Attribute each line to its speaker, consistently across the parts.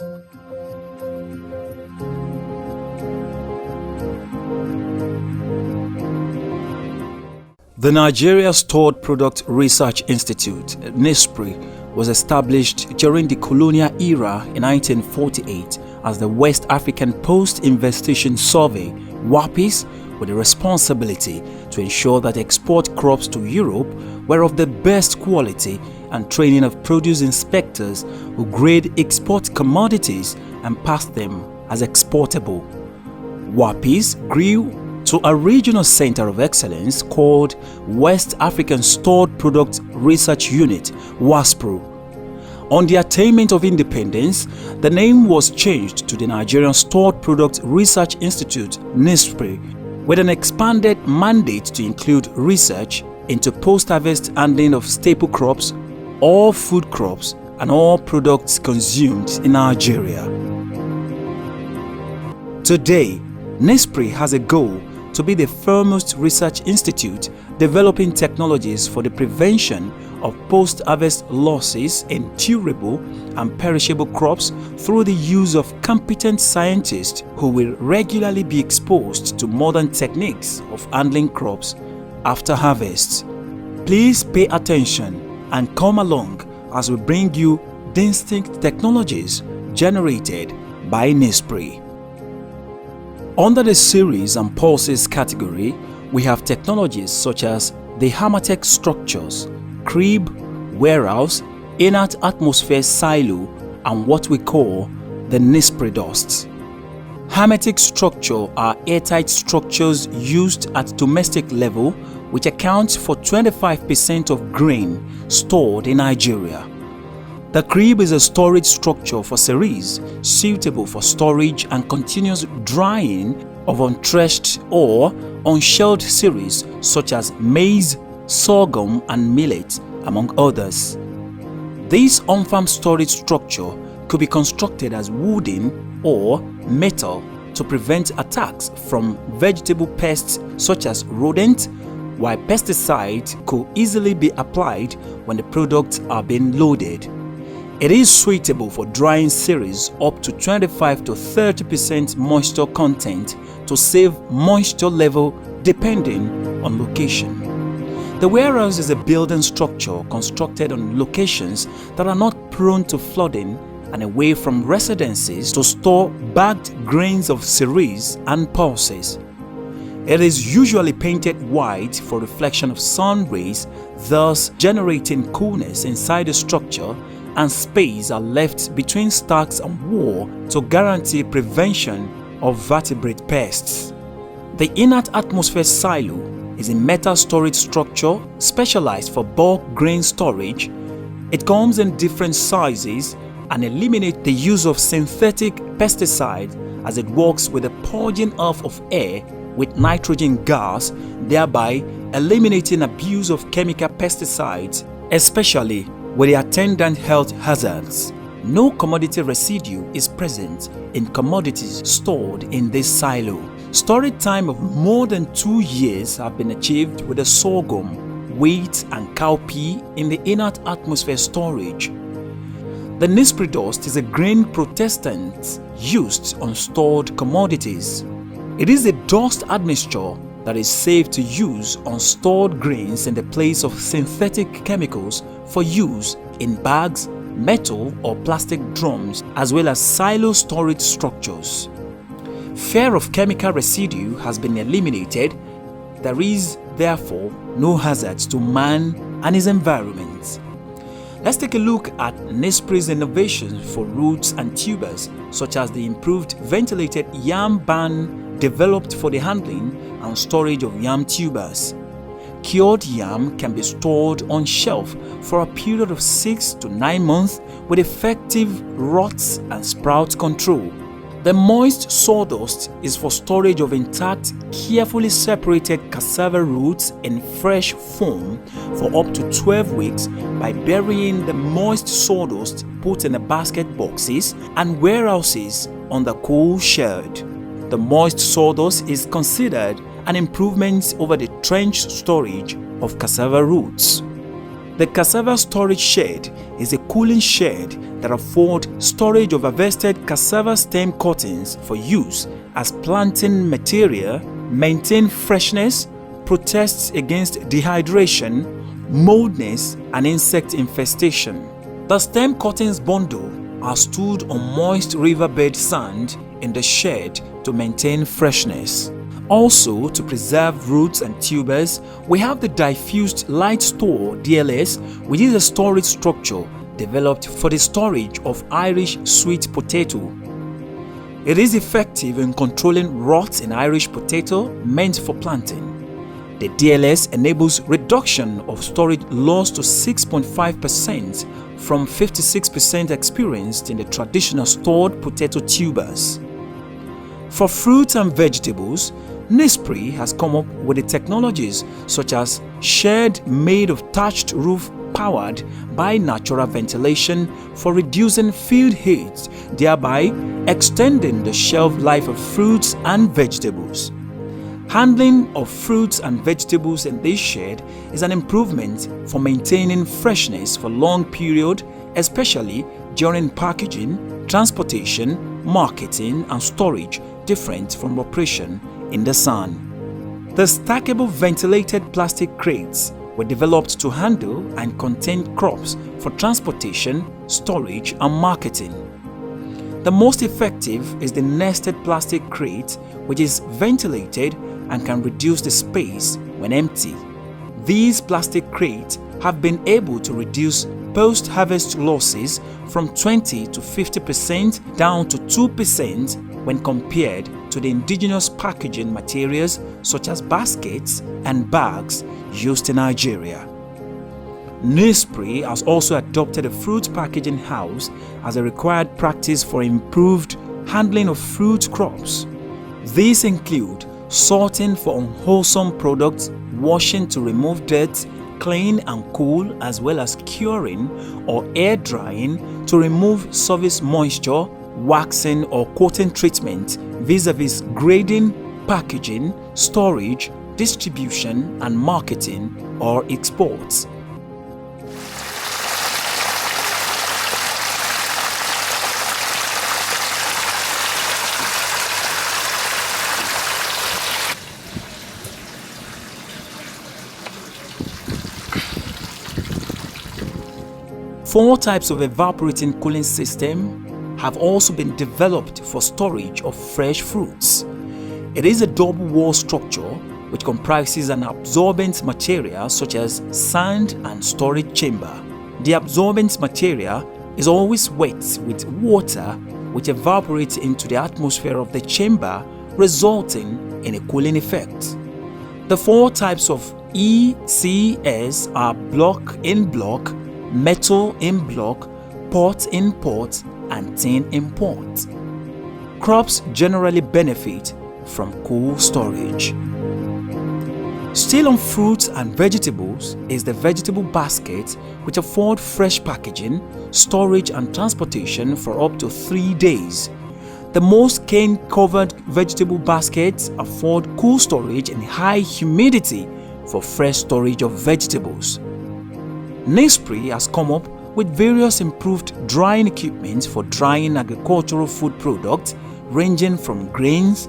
Speaker 1: The Nigeria Stored Product Research Institute, Nspri, was established during the colonial era in 1948 as the West African Post-Investigation Survey, WAPIS, with the responsibility to ensure that export crops to Europe were of the best quality and training of produce inspectors who grade export commodities and pass them as exportable. WAPIS grew to a regional center of excellence called West African Stored Product Research Unit, WASPRO. On the attainment of independence, the name was changed to the Nigerian Stored Product Research Institute, Nspri, with an expanded mandate to include research into post-harvest handling of staple crops, all food crops, and all products consumed in Nigeria. Today, Nspri has a goal to be the foremost research institute developing technologies for the prevention of post-harvest losses in durable and perishable crops through the use of competent scientists who will regularly be exposed to modern techniques of handling crops after harvest. Please pay attention and come along as we bring you distinct technologies generated by Nspri. Under the series and pulses category, we have technologies such as the Hermetic structures, crib, warehouse, inert atmosphere silo, and what we call the Nspri dust. Hermetic structure are airtight structures used at domestic level which account for 25% of grain stored in Nigeria. The crib is a storage structure for cereals suitable for storage and continuous drying of unthreshed or unshelled cereals such as maize, sorghum, and millet, among others. This on-farm storage structure could be constructed as wooden or metal to prevent attacks from vegetable pests such as rodent, while pesticide could easily be applied when the products are being loaded. It is suitable for drying cereals up to 25 to 30% moisture content to save moisture level depending on location. The warehouse is a building structure constructed on locations that are not prone to flooding and away from residences to store bagged grains of cereals and pulses. It is usually painted white for reflection of sun rays, thus generating coolness inside the structure, and space are left between stacks and wall to guarantee prevention of vertebrate pests. The inert atmosphere silo is a metal storage structure specialized for bulk grain storage. It comes in different sizes and eliminates the use of synthetic pesticide as it works with the purging off of air with nitrogen gas, thereby eliminating abuse of chemical pesticides, especially with the attendant health hazards. No commodity residue is present in commodities stored in this silo. Storage time of more than 2 years have been achieved with the sorghum, wheat, and cowpea in the inert atmosphere storage. The Nspri dust is a grain protestant used on stored commodities. It is a dust admixture that is safe to use on stored grains in the place of synthetic chemicals for use in bags, metal or plastic drums, as well as silo storage structures. Fear of chemical residue has been eliminated. There is therefore no hazards to man and his environment. Let's take a look at Nespress's innovations for roots and tubers, such as the improved ventilated yam ban developed for the handling and storage of yam tubers. Cured yam can be stored on shelf for a period of 6 to 9 months with effective rot and sprout control. The moist sawdust is for storage of intact, carefully separated cassava roots in fresh foam for up to 12 weeks by burying the moist sawdust put in the basket boxes and warehouses on the cool shed. The moist sawdust is considered an improvement over the trench storage of cassava roots. The cassava storage shed is a cooling shed that affords storage of harvested cassava stem cuttings for use as planting material, maintain freshness, protests against dehydration, moldness, and insect infestation. The stem cuttings bundle are stored on moist riverbed sand in the shed to maintain freshness. Also, to preserve roots and tubers, we have the diffused light store DLS, which is a storage structure developed for the storage of Irish sweet potato. It is effective in controlling rot in Irish potato meant for planting. The DLS enables reduction of storage loss to 6.5% from 56% experienced in the traditional stored potato tubers. For fruits and vegetables, Nspri has come up with the technologies such as shed made of thatched roof powered by natural ventilation for reducing field heat, thereby extending the shelf life of fruits and vegetables. Handling of fruits and vegetables in this shed is an improvement for maintaining freshness for long period, especially during packaging, transportation, marketing, and storage, different from operation in the sun. The stackable ventilated plastic crates were developed to handle and contain crops for transportation, storage, and marketing. The most effective is the nested plastic crate, which is ventilated and can reduce the space when empty. These plastic crates have been able to reduce post-harvest losses from 20 to 50% down to 2% when compared to the indigenous packaging materials such as baskets and bags used in Nigeria. Nspri has also adopted a fruit packaging house as a required practice for improved handling of fruit crops. These include sorting for unwholesome products, washing to remove dirt, clean and cool, as well as curing or air drying to remove surface moisture, waxing or coating treatment vis-a-vis grading, packaging, storage, distribution and marketing or exports. Four types of evaporating cooling system have also been developed for storage of fresh fruits. It is a double wall structure which comprises an absorbent material such as sand and storage chamber. The absorbent material is always wet with water which evaporates into the atmosphere of the chamber, resulting in a cooling effect. The four types of ECS are block in block, metal in block, pot in pot, and tin in pot. Crops generally benefit from cool storage. Still on fruits and vegetables is the vegetable basket, which afford fresh packaging, storage and transportation for up to 3 days. The most cane-covered vegetable baskets afford cool storage in high humidity for fresh storage of vegetables. Nspri has come up with various improved drying equipment for drying agricultural food products ranging from grains,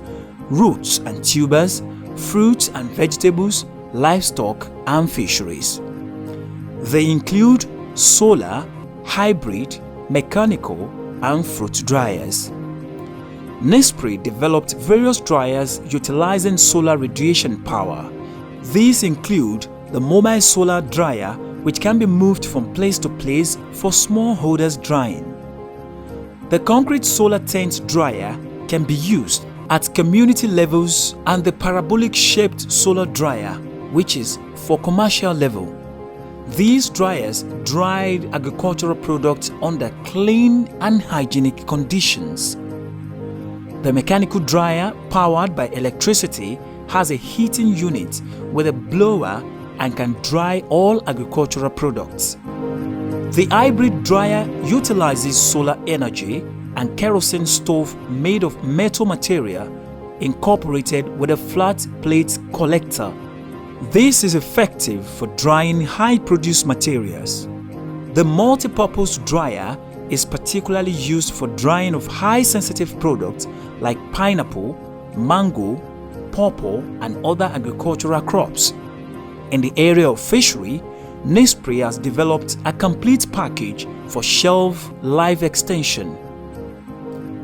Speaker 1: roots and tubers, fruits and vegetables, livestock and fisheries. They include solar, hybrid, mechanical and fruit dryers. Nspri developed various dryers utilizing solar radiation power. These include the mobile solar dryer, which can be moved from place to place for small holders drying. The concrete solar tent dryer can be used at community levels, and the parabolic shaped solar dryer, which is for commercial level. These dryers dried agricultural products under clean and hygienic conditions. The mechanical dryer, powered by electricity, has a heating unit with a blower and can dry all agricultural products. The hybrid dryer utilizes solar energy and kerosene stove made of metal material incorporated with a flat plate collector. This is effective for drying high-produce materials. The multi-purpose dryer is particularly used for drying of high-sensitive products like pineapple, mango, pawpaw, and other agricultural crops. In the area of fishery, Nspri has developed a complete package for shelf life extension.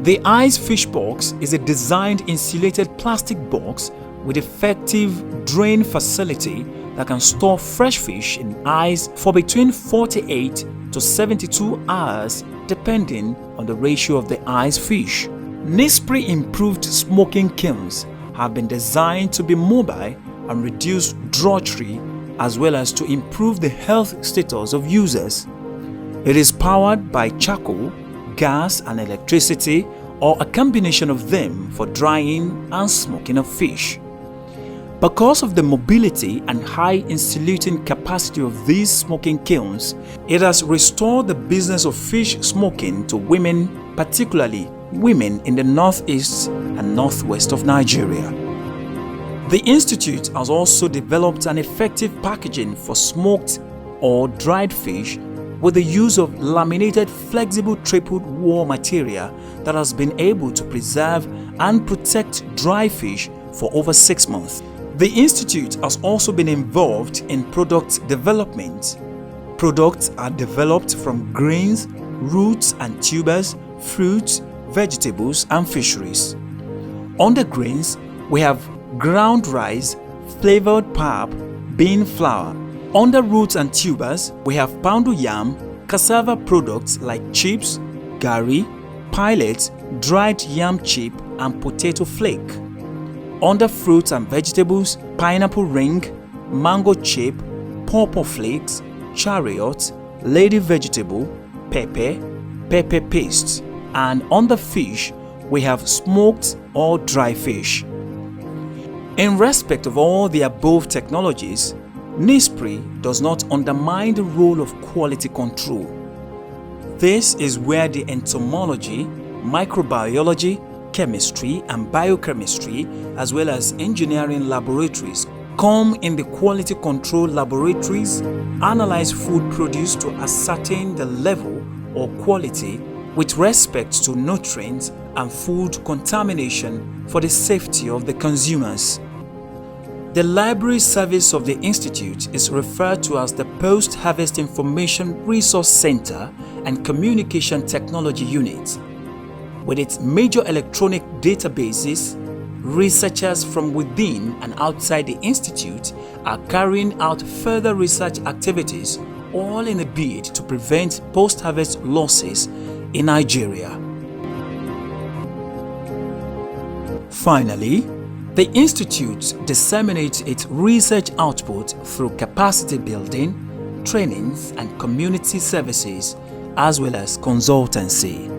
Speaker 1: The ice fish box is a designed insulated plastic box with effective drain facility that can store fresh fish in ice for between 48 to 72 hours depending on the ratio of the ice fish. Nspri improved smoking kilns have been designed to be mobile and reduce drudgery as well as to improve the health status of users. It is powered by charcoal, gas and electricity, or a combination of them for drying and smoking of fish. Because of the mobility and high insulating capacity of these smoking kilns, it has restored the business of fish smoking to women, particularly women in the northeast and northwest of Nigeria. The Institute has also developed an effective packaging for smoked or dried fish with the use of laminated flexible triple wall material that has been able to preserve and protect dry fish for over 6 months. The Institute has also been involved in product development. Products are developed from grains, roots and tubers, fruits, vegetables and fisheries. Under grains, we have ground rice, flavored pap, bean flour. Under roots and tubers, we have pounded yam, cassava products like chips, gari, pellets, dried yam chip and potato flake. Under fruits and vegetables, pineapple ring, mango chip, pawpaw flakes, chariot, lady vegetable, pepper paste. And under fish, we have smoked or dry fish. In respect of all the above technologies, Nspri does not undermine the role of quality control. This is where the entomology, microbiology, chemistry and biochemistry as well as engineering laboratories come in. The quality control laboratories analyze food produced to ascertain the level or quality with respect to nutrients and food contamination for the safety of the consumers. The library service of the Institute is referred to as the Post-Harvest Information Resource Center and Communication Technology Unit. With its major electronic databases, researchers from within and outside the Institute are carrying out further research activities, all in a bid to prevent post-harvest losses in Nigeria. Finally, the Institute disseminates its research output through capacity building, trainings and community services, as well as consultancy.